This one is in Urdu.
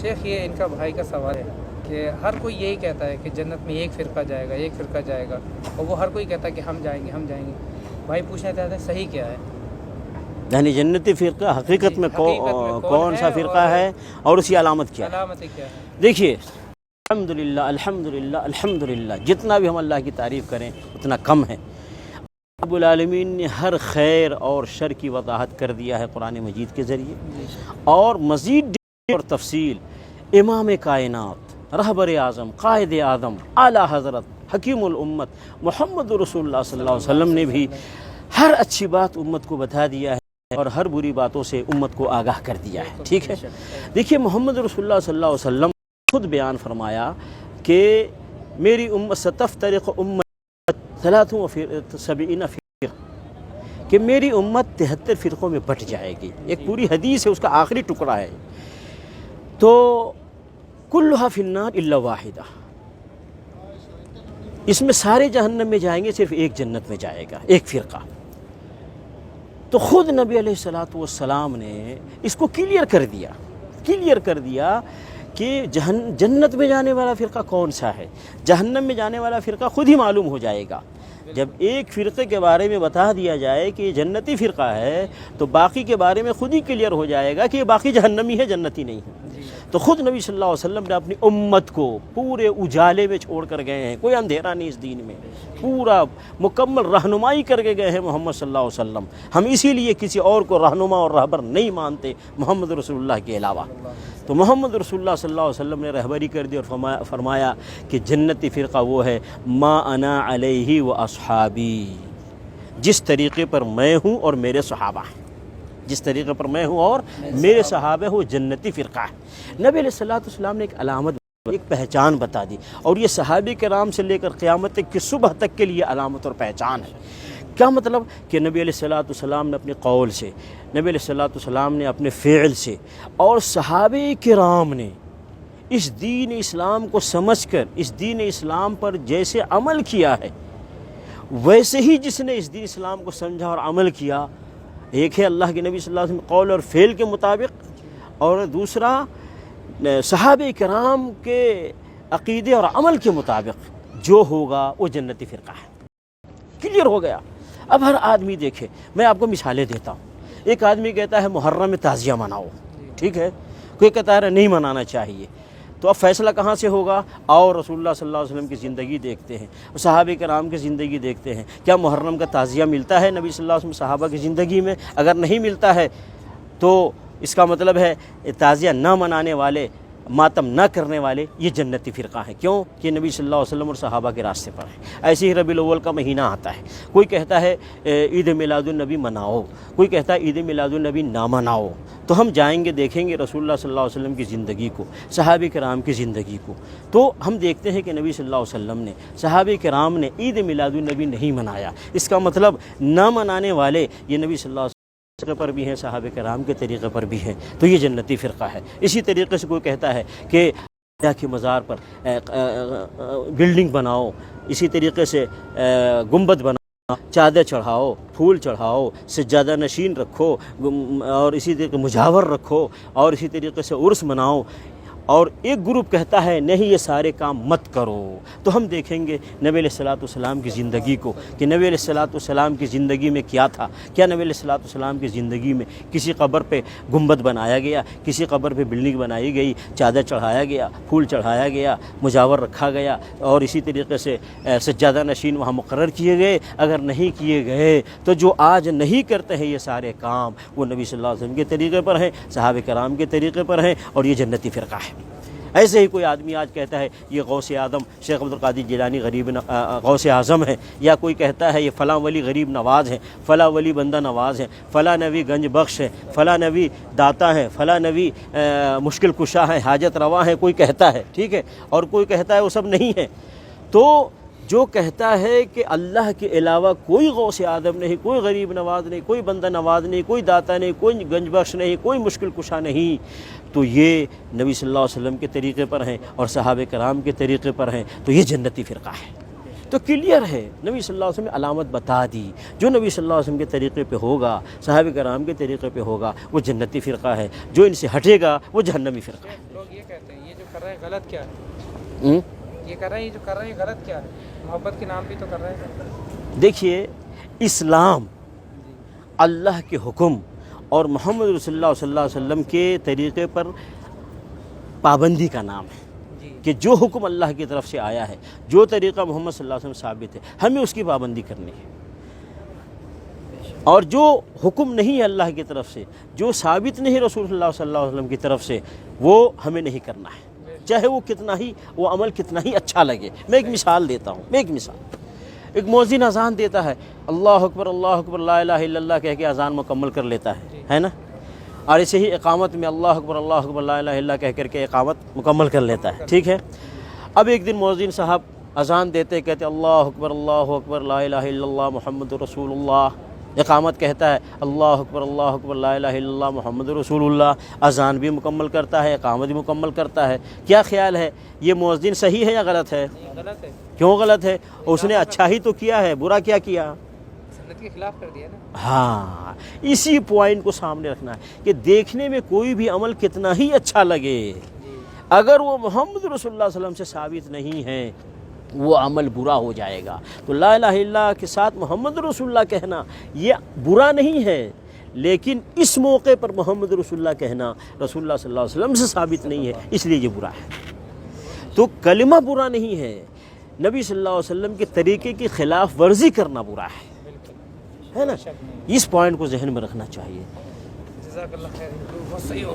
شیخ یہ ان کا بھائی کا سوال ہے کہ ہر کوئی یہی کہتا ہے کہ جنت میں ایک فرقہ جائے گا، ایک فرقہ جائے گا، اور وہ ہر کوئی کہتا ہے کہ ہم جائیں گے ہم جائیں گے۔ بھائی پوچھنا چاہتے ہیں صحیح کیا ہے؟ یعنی جنتی فرقہ حقیقت میں کون سا فرقہ ہے اور اس کی علامت کیا ہے؟ علامتیں کیا ہیں؟ دیکھیے، الحمدللہ الحمدللہ الحمدللہ، جتنا بھی ہم اللہ کی تعریف کریں اتنا کم ہے۔ رب العالمین نے ہر خیر اور شر کی وضاحت کر دیا ہے قرآن مجید کے ذریعے، اور مزید اور تفصیل امام کائنات، رہبر اعظم، قائد اعظم، اعلیٰ حضرت، حکیم الامت محمد رسول اللہ صلی اللہ علیہ وسلم نے بھی ہر اچھی بات امت کو بتا دیا ہے اور ہر بری باتوں سے امت کو آگاہ کر دیا ہے۔ ٹھیک ہے، دیکھیے محمد رسول اللہ صلی اللہ علیہ وسلم خود بیان فرمایا کہ میری امت ستفترق امت 73 فرقہ، کہ میری امت 73 فرقوں میں بٹ جائے گی۔ ایک پوری حدیث ہے، اس کا آخری ٹکڑا ہے، تو کلھا فی النار الا واحدہ، اس میں سارے جہنم میں جائیں گے، صرف ایک جنت میں جائے گا، ایک فرقہ۔ تو خود نبی علیہ السلام نے اس کو کلیئر کر دیا کہ جنت میں جانے والا فرقہ کون سا ہے، جہنم میں جانے والا فرقہ خود ہی معلوم ہو جائے گا۔ جب ایک فرقے کے بارے میں بتا دیا جائے کہ یہ جنتی فرقہ ہے تو باقی کے بارے میں خود ہی کلیئر ہو جائے گا کہ یہ باقی جہنمی ہے، جنتی نہیں ہے۔ تو خود نبی صلی اللہ علیہ وسلم نے اپنی امت کو پورے اجالے میں چھوڑ کر گئے ہیں، کوئی اندھیرا نہیں اس دین میں، پورا مکمل رہنمائی کر کے گئے ہیں محمد صلی اللہ علیہ وسلم۔ ہم اسی لیے کسی اور کو رہنما اور رہبر نہیں مانتے محمد رسول اللہ کے علاوہ۔ تو محمد رسول اللہ صلی اللہ علیہ وسلم نے رہبری کر دی اور فرمایا کہ جنتی فرقہ وہ ہے ما انا علیہ و اصحابی، جس طریقے پر میں ہوں اور میرے صحابہ ہیں، جس طریقے پر میں ہوں اور میرے صحابہ وہ جنتی فرقہ ہے۔ نبی علیہ السلام نے ایک علامت، ایک پہچان بتا دی، اور یہ صحابہ کرام سے لے کر قیامت کی صبح تک کے لیے علامت اور پہچان ہے۔ کیا مطلب؟ کہ نبی علیہ السلام نے اپنے قول سے، نبی علیہ السلام نے اپنے فعل سے، اور صحابہ کرام نے اس دین اسلام کو سمجھ کر اس دین اسلام پر جیسے عمل کیا ہے، ویسے ہی جس نے اس دین اسلام کو سمجھا اور عمل کیا، ایک ہے اللہ کے نبی صلی اللہ علیہ وسلم قول اور فعل کے مطابق، اور دوسرا صحابہ کرام کے عقیدے اور عمل کے مطابق جو ہوگا وہ جنتی فرقہ ہے۔ کلیئر ہو گیا۔ اب ہر آدمی دیکھے، میں آپ کو مثالیں دیتا ہوں۔ ایک آدمی کہتا ہے محرم میں تعزیہ مناؤ، ٹھیک ہے، کوئی کہتا ہے نہیں منانا چاہیے۔ تو اب فیصلہ کہاں سے ہوگا؟ اور رسول اللہ صلی اللہ علیہ وسلم کی زندگی دیکھتے ہیں، صحابہ کرام کی زندگی دیکھتے ہیں، کیا محرم کا تعزیہ ملتا ہے نبی صلی اللہ علیہ وسلم صحابہ کی زندگی میں؟ اگر نہیں ملتا ہے تو اس کا مطلب ہے تعزیہ نہ منانے والے، ماتم نہ کرنے والے یہ جنتی فرقہ ہیں۔ کیوں؟ کہ نبی صلی اللہ علیہ وسلم اور صحابہ کے راستے پر ہیں۔ ایسے ہی ربیع الاول کا مہینہ آتا ہے، کوئی کہتا ہے عید میلاد النبی مناؤ، کوئی کہتا ہے عید میلاد النبی نہ مناؤ۔ تو ہم جائیں گے، دیکھیں گے رسول اللہ صلی اللہ علیہ وسلم کی زندگی کو، صحابہ کرام کی زندگی کو، تو ہم دیکھتے ہیں کہ نبی صلی اللہ علیہ وسلم نے، صحابہ کرام نے عید میلاد النبی نہیں منایا۔ اس کا مطلب نہ منانے والے یہ نبی صلی اللہ علیہ وسلم طریقے پر بھی ہیں، صحابہ کرام کے طریقے پر بھی ہیں، تو یہ جنتی فرقہ ہے۔ اسی طریقے سے کوئی کہتا ہے کہ اللہ کے مزار پر بلڈنگ بناؤ، اسی طریقے سے گنبد بناؤ، چادر چڑھاؤ، پھول چڑھاؤ، سجادہ نشین رکھو، اور اسی طریقے مجاور رکھو، اور اسی طریقے سے عرس مناؤ، اور ایک گروپ کہتا ہے نہیں یہ سارے کام مت کرو۔ تو ہم دیکھیں گے نبی علیہ السلام کی زندگی کو کہ نبی علیہ السلام کی زندگی میں کیا تھا۔ کیا نبی علیہ السلام کی زندگی میں کسی قبر پہ گنبد بنایا گیا، کسی قبر پہ بلڈنگ بنائی گئی، چادر چڑھایا گیا، پھول چڑھایا گیا، مجاور رکھا گیا، اور اسی طریقے سے سجادہ نشین وہاں مقرر کیے گئے؟ اگر نہیں کیے گئے تو جو آج نہیں کرتے ہیں یہ سارے کام وہ نبی صلی اللہ علیہ وسلم کے طریقے پر ہیں، صحابہ کرام کے طریقے پر ہیں، اور یہ جنتی فرقہ ہے۔ ایسے ہی کوئی آدمی آج کہتا ہے یہ غوث اعظم شیخ عبد القادر جیلانی غوث اعظم ہے، یا کوئی کہتا ہے یہ فلاں ولی غریب نواز ہے، فلاں ولی بندہ نواز ہے، فلاں نبی گنج بخش ہے، فلاں نبی داتا ہے، فلاں نبی مشکل کشا ہے، حاجت رواں ہے، کوئی کہتا ہے، ٹھیک ہے، اور کوئی کہتا ہے وہ سب نہیں ہے۔ تو جو کہتا ہے کہ اللہ کے علاوہ کوئی غوث اعظم نہیں، کوئی غریب نواز نہیں، کوئی بندہ نواز نہیں، کوئی داتا نہیں، کوئی گنج بخش نہیں، کوئی مشکل کشا نہیں، تو یہ نبی صلی اللہ علیہ وسلم کے طریقے پر ہیں اور صحابہ کرام کے طریقے پر ہیں، تو یہ جنتی فرقہ ہے۔ تو کلیئر ہے، نبی صلی اللہ علیہ وسلم نے علامت بتا دی، جو نبی صلی اللہ علیہ وسلم کے طریقے پہ ہوگا، صحابہ کرام کے طریقے پہ ہوگا، وہ جنتی فرقہ ہے، جو ان سے ہٹے گا وہ جہنمی فرقہ ہے۔ لوگ یہ کہتے ہیں یہ جو کر رہے ہیں غلط کیا ہے، ہوں؟ یہ کر رہے ہیں، یہ جو کر رہے ہیں غلط کیا ہے، محبت کے نام بھی تو کر رہے ہیں۔ دیکھیے اسلام اللہ کے حکم اور محمد رسول اللہ صلی اللہ علیہ وسلم کے طریقے پر پابندی کا نام ہے، جی کہ جو حکم اللہ کی طرف سے آیا ہے، جو طریقہ محمد صلی اللہ علیہ وسلم ثابت ہے، ہمیں اس کی پابندی کرنی ہے، اور جو حکم نہیں ہے اللہ کی طرف سے، جو ثابت نہیں رسول اللہ صلی اللہ علیہ وسلم کی طرف سے، وہ ہمیں نہیں کرنا ہے، چاہے وہ کتنا ہی وہ عمل کتنا ہی اچھا لگے۔ میں ایک مثال دیتا ہوں، ایک مؤذن اذان دیتا ہے، اللہ اکبر لا الہ الا اللہ کہہ کے اذان مکمل کر لیتا ہے نا، اور اسے ہی اقامت میں اللہ اکبر لا الہ الا اللہ کہہ کر کے اقامت مکمل کر لیتا ہے، ٹھیک ہے۔ اب ایک دن مؤذن صاحب اذان دیتے کہتے اللہ اکبر لا الہ الا اللہ محمد رسول اللہ، اقامت کہتا ہے اللہ اکبر لا الہ الا اللہ محمد رسول اللہ، اذان بھی مکمل کرتا ہے، اقامت بھی مکمل کرتا ہے۔ کیا خیال ہے یہ مؤذن صحیح ہے یا غلط ہے؟ غلط ہے، کیوں غلط ہے؟ اس نے اچھا ہی تو کیا ہے، برا کیا کیا؟ سنت کے خلاف کر دیا نا۔ ہاں، اسی پوائنٹ کو سامنے رکھنا ہے کہ دیکھنے میں کوئی بھی عمل کتنا ہی اچھا لگے، اگر وہ محمد رسول اللہ صلی اللہ علیہ وسلم سے ثابت نہیں ہے وہ عمل برا ہو جائے گا۔ تو لا الہ الا اللہ کے ساتھ محمد رسول اللہ کہنا یہ برا نہیں ہے، لیکن اس موقع پر محمد رسول اللہ کہنا رسول اللہ صلی اللہ علیہ وسلم سے ثابت نہیں ہے، اس لیے یہ برا ہے۔ تو کلمہ برا نہیں ہے، نبی صلی اللہ علیہ وسلم کے طریقے کی خلاف ورزی کرنا برا ہے نا، اس پوائنٹ کو ذہن میں رکھنا چاہیے۔ جزاک اللہ خیر، بہت صحیح ہو